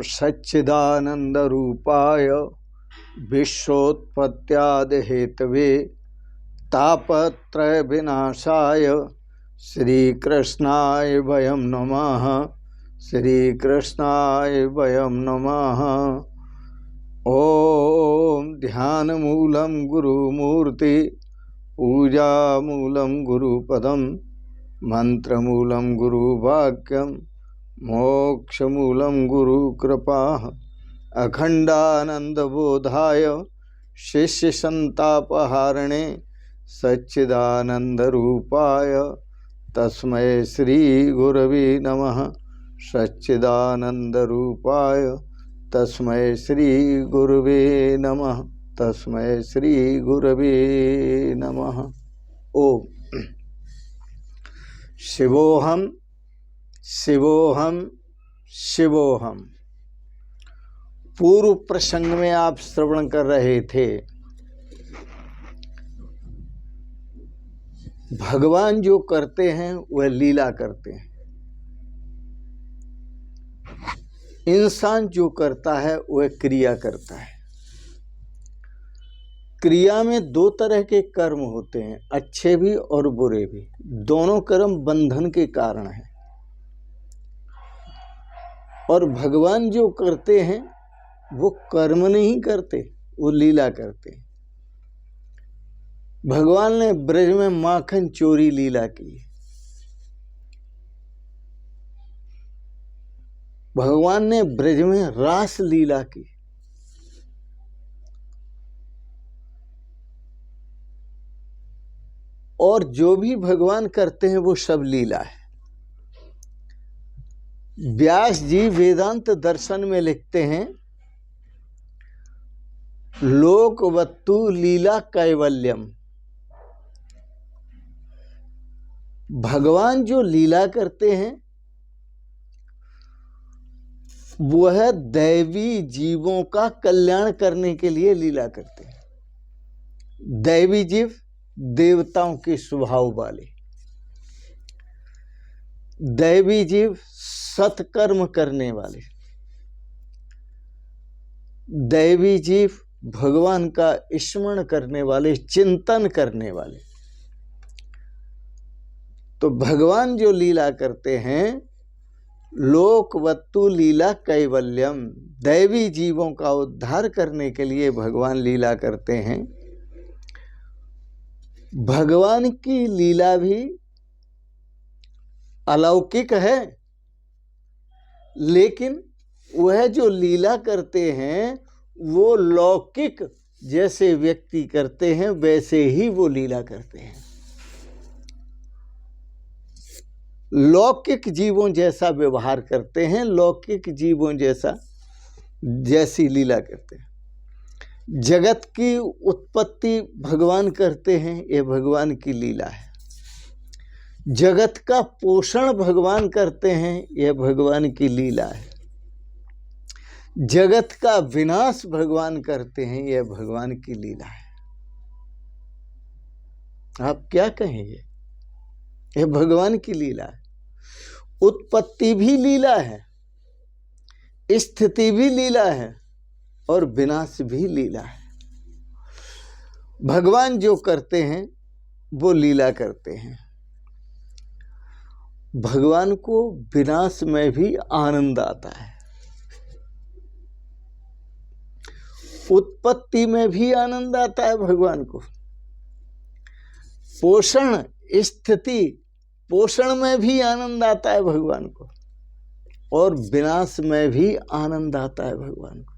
सच्चिदानंद रूपाय विश्वोत्पत्त्यादि Hathaway तापत्रय विनाशाय श्री कृष्णाय वयं नमः। श्री कृष्णाय वयं नमः। ओम ध्यान मूलम गुरुमूर्ति पूजा मूलम गुरुपदम मंत्र मूलम गुरुवाक्यम मोक्ष मूलम गुरु कृपा अखंडानंद बोधाय शिष्य संतापहारणे सच्चिदानंद रूपाय तस्मै श्री गुरवे नमः। सच्चिदानंद रूपाय तस्मै श्री गुरवे नमः। तस्मै श्री गुरवे नमः। ओम शिवोहम शिवोहम शिवोहम। पूर्व प्रसंग में आप श्रवण कर रहे थे, भगवान जो करते हैं वह लीला करते हैं, इंसान जो करता है वह क्रिया करता है। क्रिया में दो तरह के कर्म होते हैं, अच्छे भी और बुरे भी। दोनों कर्म बंधन के कारण हैं। और भगवान जो करते हैं वो कर्म नहीं करते, वो लीला करते हैं। भगवान ने ब्रज में माखन चोरी लीला की। भगवान ने ब्रज में रास लीला की। और जो भी भगवान करते हैं वो सब लीला है। व्यास जी वेदांत दर्शन में लिखते हैं, लोकवत्तु लीला कैवल्यम। भगवान जो लीला करते हैं वह दैवी जीवों का कल्याण करने के लिए लीला करते हैं। दैवी जीव देवताओं के स्वभाव वाले, दैवी जीव सत्कर्म करने वाले, दैवी जीव भगवान का स्मरण करने वाले, चिंतन करने वाले। तो भगवान जो लीला करते हैं, लोकवत्तु लीला कैवल्यम, दैवी जीवों का उद्धार करने के लिए भगवान लीला करते हैं। भगवान की लीला भी अलौकिक है, लेकिन वह जो लीला करते हैं वो लौकिक जैसे व्यक्ति करते हैं वैसे ही वो लीला करते हैं। लौकिक जीवों जैसा व्यवहार करते हैं, लौकिक जीवों जैसी लीला करते हैं। जगत की उत्पत्ति भगवान करते हैं, ये भगवान की लीला है। जगत का पोषण भगवान करते हैं, यह भगवान की लीला है। जगत का विनाश भगवान करते हैं, यह भगवान की लीला है। आप क्या कहेंगे? यह भगवान की लीला है। उत्पत्ति भी लीला है, स्थिति भी लीला है और विनाश भी लीला है। भगवान जो करते हैं वो लीला करते हैं। भगवान को विनाश में भी आनंद आता है, उत्पत्ति में भी आनंद आता है भगवान को, पोषण स्थिति पोषण में भी आनंद आता है भगवान को, और विनाश में भी आनंद आता है भगवान को।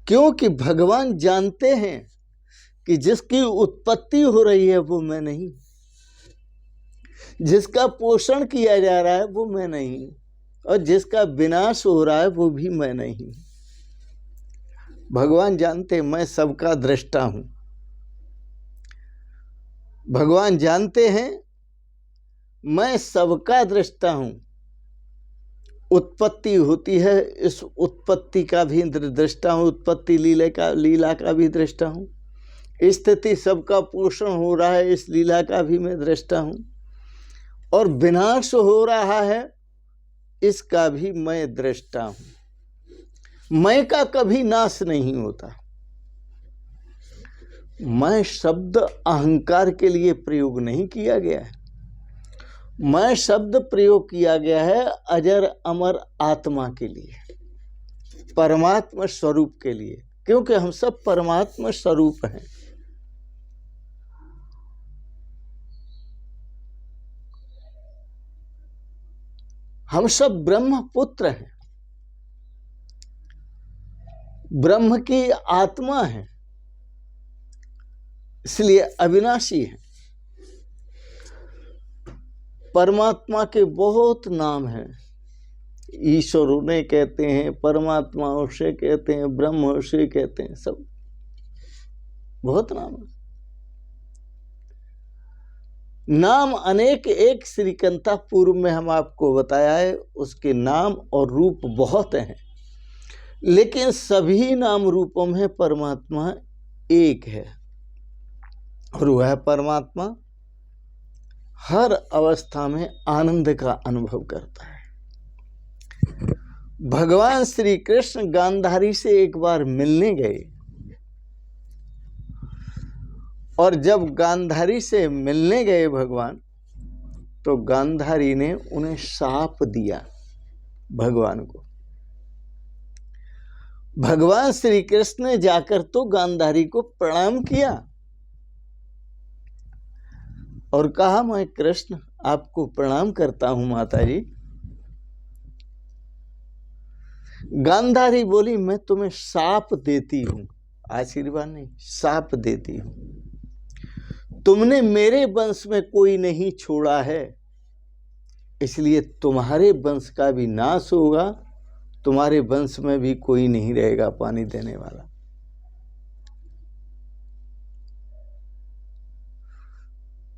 क्योंकि भगवान जानते हैं कि जिसकी उत्पत्ति हो रही है वो मैं नहीं, जिसका पोषण किया जा रहा है वो मैं नहीं, और जिसका विनाश हो रहा है वो भी मैं नहीं। भगवान जानते हैं मैं सबका दृष्टा हूं। भगवान जानते हैं मैं सबका दृष्टा हूं। उत्पत्ति होती है, इस उत्पत्ति का भी दृष्टा हूं, उत्पत्ति लीला का भी दृष्टा हूं। स्थिति सबका पोषण हो रहा है, इस लीला का भी मैं दृष्टा हूं। और विनाश हो रहा है इसका भी मैं दृष्टा हूं। मैं का कभी नाश नहीं होता। मैं शब्द अहंकार के लिए प्रयोग नहीं किया गया है। मैं शब्द प्रयोग किया गया है अजर अमर आत्मा के लिए, परमात्मा स्वरूप के लिए, क्योंकि हम सब परमात्मा स्वरूप हैं। हम सब ब्रह्म पुत्र हैं, ब्रह्म की आत्मा है, इसलिए अविनाशी है। परमात्मा के बहुत नाम हैं। ईश्वर उन्हें कहते हैं, परमात्मा उसे कहते हैं, ब्रह्म उसे कहते हैं, सब बहुत नाम है। नाम अनेक एक श्रीकंता पूर्व में हम आपको बताया है, उसके नाम और रूप बहुत हैं, लेकिन सभी नाम रूपों में परमात्मा एक है, और वह परमात्मा हर अवस्था में आनंद का अनुभव करता है। भगवान श्री कृष्ण गांधारी से एक बार मिलने गए, और जब गांधारी से मिलने गए भगवान, तो गांधारी ने उन्हें शाप दिया भगवान को। भगवान श्री कृष्ण ने जाकर तो गांधारी को प्रणाम किया और कहा, मैं कृष्ण आपको प्रणाम करता हूं माता जी। गांधारी बोली, मैं तुम्हें शाप देती हूं, आशीर्वाद नहीं, शाप देती हूं। तुमने मेरे वंश में कोई नहीं छोड़ा है, इसलिए तुम्हारे वंश का भी नाश होगा, तुम्हारे वंश में भी कोई नहीं रहेगा पानी देने वाला।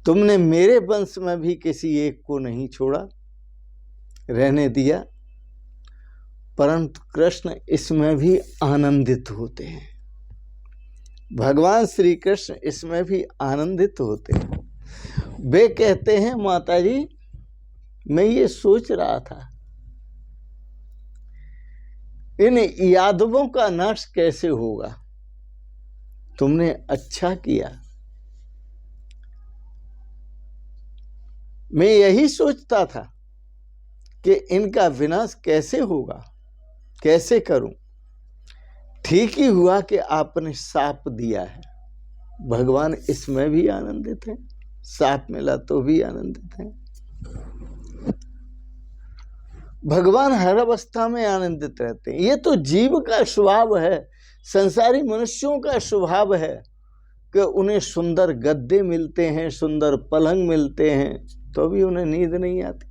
तुमने मेरे वंश में भी किसी एक को नहीं छोड़ा, रहने दिया, परंतु कृष्ण इसमें भी आनंदित होते हैं। भगवान श्री कृष्ण इसमें भी आनंदित होते हैं। वे कहते हैं, माता जी मैं ये सोच रहा था, इन यादवों का नाश कैसे होगा, तुमने अच्छा किया। मैं यही सोचता था कि इनका विनाश कैसे होगा, कैसे करूं। ठीक ही हुआ कि आपने शाप दिया है। भगवान इसमें भी आनंदित हैं, शाप मिला तो भी आनंदित हैं। भगवान हर अवस्था में आनंदित रहते हैं। ये तो जीव का स्वभाव है, संसारी मनुष्यों का स्वभाव है कि उन्हें सुंदर गद्दे मिलते हैं, सुंदर पलंग मिलते हैं, तो भी उन्हें नींद नहीं आती,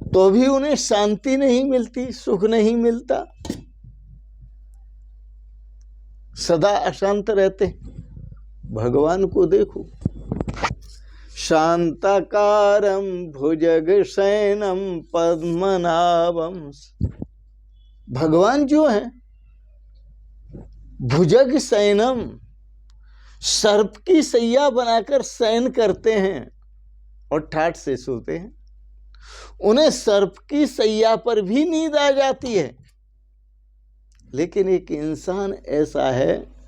तो भी उन्हें शांति नहीं मिलती, सुख नहीं मिलता, सदा अशांत रहते। भगवान को देखो, शांताकारं भुजगशयनं पद्मनाभं। भगवान जो है भुजग शयनम, सर्प की सैया बनाकर शयन करते हैं और ठाठ से सोते हैं। उन्हें सर्प की सैया पर भी नींद आ जाती है, लेकिन एक इंसान ऐसा है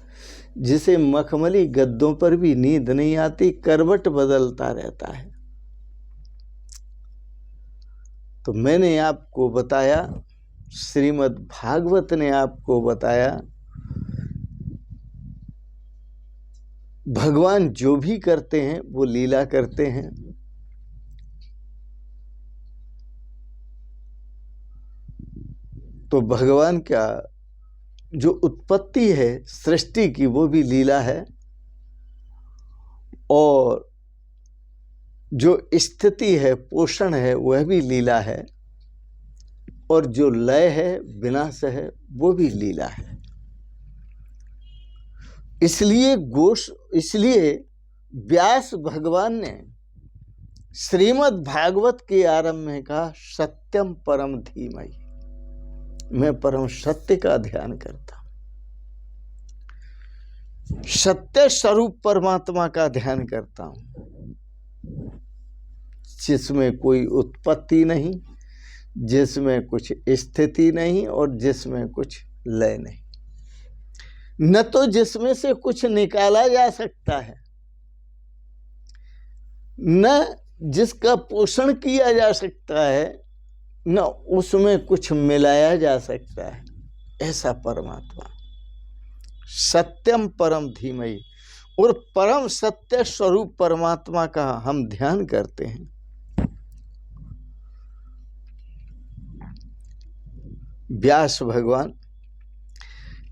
जिसे मखमली गद्दों पर भी नींद नहीं आती, करवट बदलता रहता है। तो मैंने आपको बताया, श्रीमद् भागवत ने आपको बताया, भगवान जो भी करते हैं वो लीला करते हैं। तो भगवान का जो उत्पत्ति है सृष्टि की वो भी लीला है, और जो स्थिति है, पोषण है, वह भी लीला है, और जो लय है, विनाश है, वो भी लीला है। इसलिए व्यास भगवान ने श्रीमद् भागवत के आरंभ में कहा, सत्यम परम धीमहि, मैं परम सत्य का ध्यान करता हूं, सत्य स्वरूप परमात्मा का ध्यान करता हूं। जिसमें कोई उत्पत्ति नहीं, जिसमें कुछ स्थिति नहीं और जिसमें कुछ लय नहीं, न तो जिसमें से कुछ निकाला जा सकता है, न जिसका पोषण किया जा सकता है, न उसमें कुछ मिलाया जा सकता है। ऐसा परमात्मा सत्यम परम धीमहि, और परम सत्य स्वरूप परमात्मा का हम ध्यान करते हैं। व्यास भगवान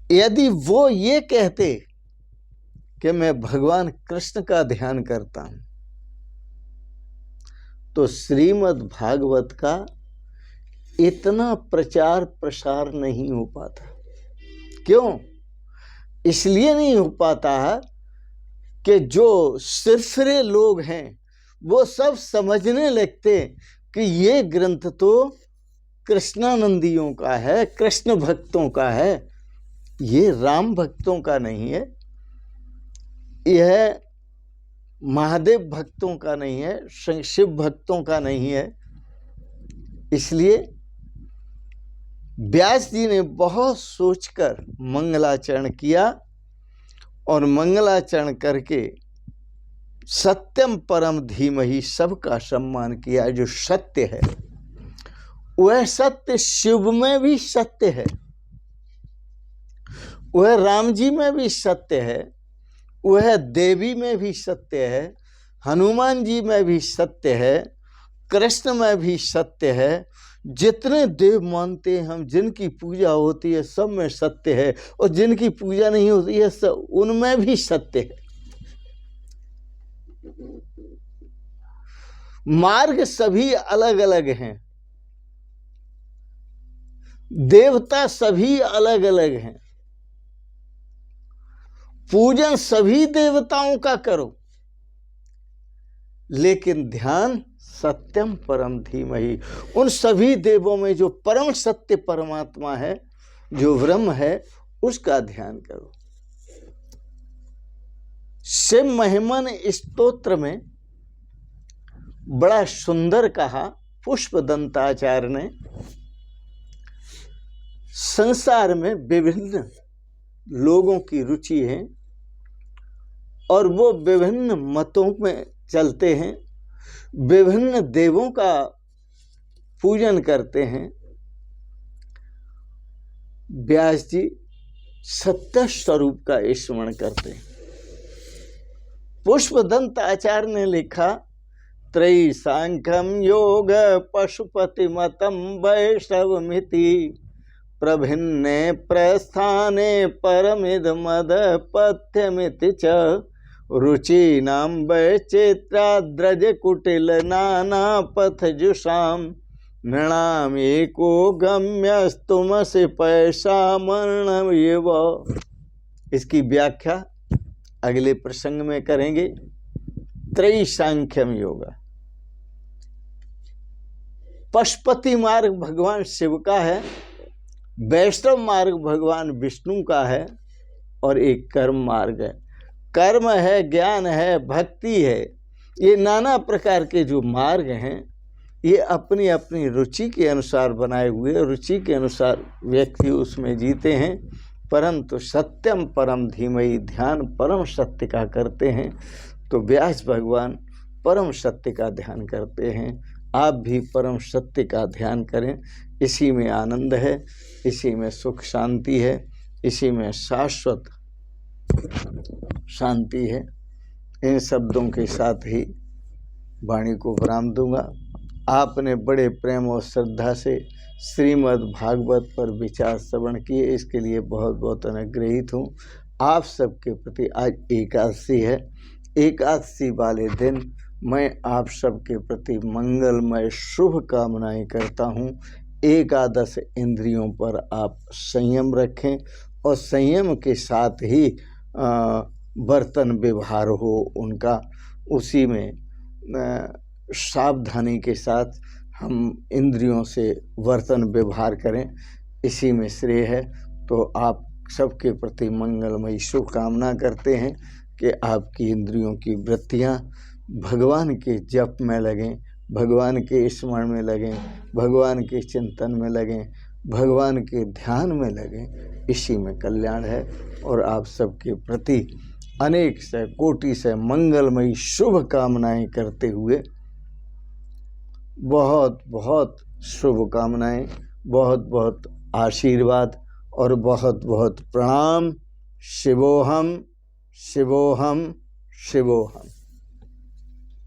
यदि वो ये कहते कि मैं भगवान कृष्ण का ध्यान करता हूं, तो श्रीमद् भागवत का इतना प्रचार प्रसार नहीं हो पाता। क्यों? इसलिए नहीं हो पाता है कि जो सिरफिरे लोग हैं वो सब समझने लगते कि ये ग्रंथ तो कृष्णानंदियों का है, कृष्ण भक्तों का है, ये राम भक्तों का नहीं है, यह महादेव भक्तों का नहीं है, शिव भक्तों का नहीं है। इसलिए व्यास जी ने बहुत सोचकर मंगलाचरण किया और मंगलाचरण करके सत्यम परम धीमहि सबका सम्मान किया। जो सत्य है वह सत्य शिव में भी सत्य है, वह राम जी में भी सत्य है, वह देवी में भी सत्य है, हनुमान जी में भी सत्य है, कृष्ण में भी सत्य है। जितने देव मानते हैं हम, जिनकी पूजा होती है सब में सत्य है, और जिनकी पूजा नहीं होती है सब उनमें भी सत्य है। मार्ग सभी अलग अलग हैं, देवता सभी अलग अलग हैं, पूजन सभी देवताओं का करो, लेकिन ध्यान सत्यम परम धीमहि, उन सभी देवों में जो परम सत्य परमात्मा है, जो ब्रह्म है, उसका ध्यान करो। शिव महिमन स्तोत्र में बड़ा सुंदर कहा पुष्पदंताचार्य ने, संसार में विभिन्न लोगों की रुचि है और वो विभिन्न मतों में चलते हैं, विभिन्न देवों का पूजन करते हैं। व्यास जी सत्य स्वरूप का स्मरण करते हैं। पुष्पदंत आचार्य ने लिखा, त्रयी सांख्यम योग पशुपति मतम वैष्णवमिति प्रभिन्ने प्रस्थाने परमिद मद पथ्यमिति च रुचि नाम वैचित्राद्रज कुटिल नाना पथ जुषाम नृणाम एको गम्यस्तुमसि पैसा मरणम एव। इसकी व्याख्या अगले प्रसंग में करेंगे। त्रयी सांख्यम योगा, पशुपति मार्ग भगवान शिव का है, वैष्णव मार्ग भगवान विष्णु का है, और एक कर्म मार्ग है। कर्म है, ज्ञान है, भक्ति है, ये नाना प्रकार के जो मार्ग हैं ये अपनी अपनी रुचि के अनुसार बनाए हुए, रुचि के अनुसार व्यक्ति उसमें जीते हैं। परंतु सत्यम परम धीमहि, ध्यान परम सत्य का करते हैं। तो व्यास भगवान परम सत्य का ध्यान करते हैं। आप भी परम सत्य का ध्यान करें, इसी में आनंद है, इसी में सुख शांति है, इसी में शाश्वत शांति है। इन शब्दों के साथ ही वाणी को विराम दूंगा। आपने बड़े प्रेम और श्रद्धा से श्रीमद् भागवत पर विचार श्रवण किए, इसके लिए बहुत बहुत अनुग्रहित हूँ। आप सबके प्रति आज एकादशी है, एकादशी वाले दिन मैं आप सबके प्रति मंगलमय शुभ कामनाएं करता हूँ। एकादश इंद्रियों पर आप संयम रखें और संयम के साथ ही बर्तन व्यवहार हो उनका, उसी में सावधानी के साथ हम इंद्रियों से बर्तन व्यवहार करें, इसी में श्रेय है। तो आप सबके प्रति मंगलमयी शुभकामना करते हैं कि आपकी इंद्रियों की वृत्तियाँ भगवान के जप में लगें, भगवान के स्मरण में लगें, भगवान के चिंतन में लगें, भगवान के ध्यान में लगें, इसी में कल्याण है। और आप सबके प्रति अनेक से कोटि से मंगलमयी शुभ कामनाएं करते हुए बहुत बहुत शुभकामनाएं, बहुत बहुत आशीर्वाद और बहुत बहुत प्रणाम। शिवोहम शिवोहम शिवोहम।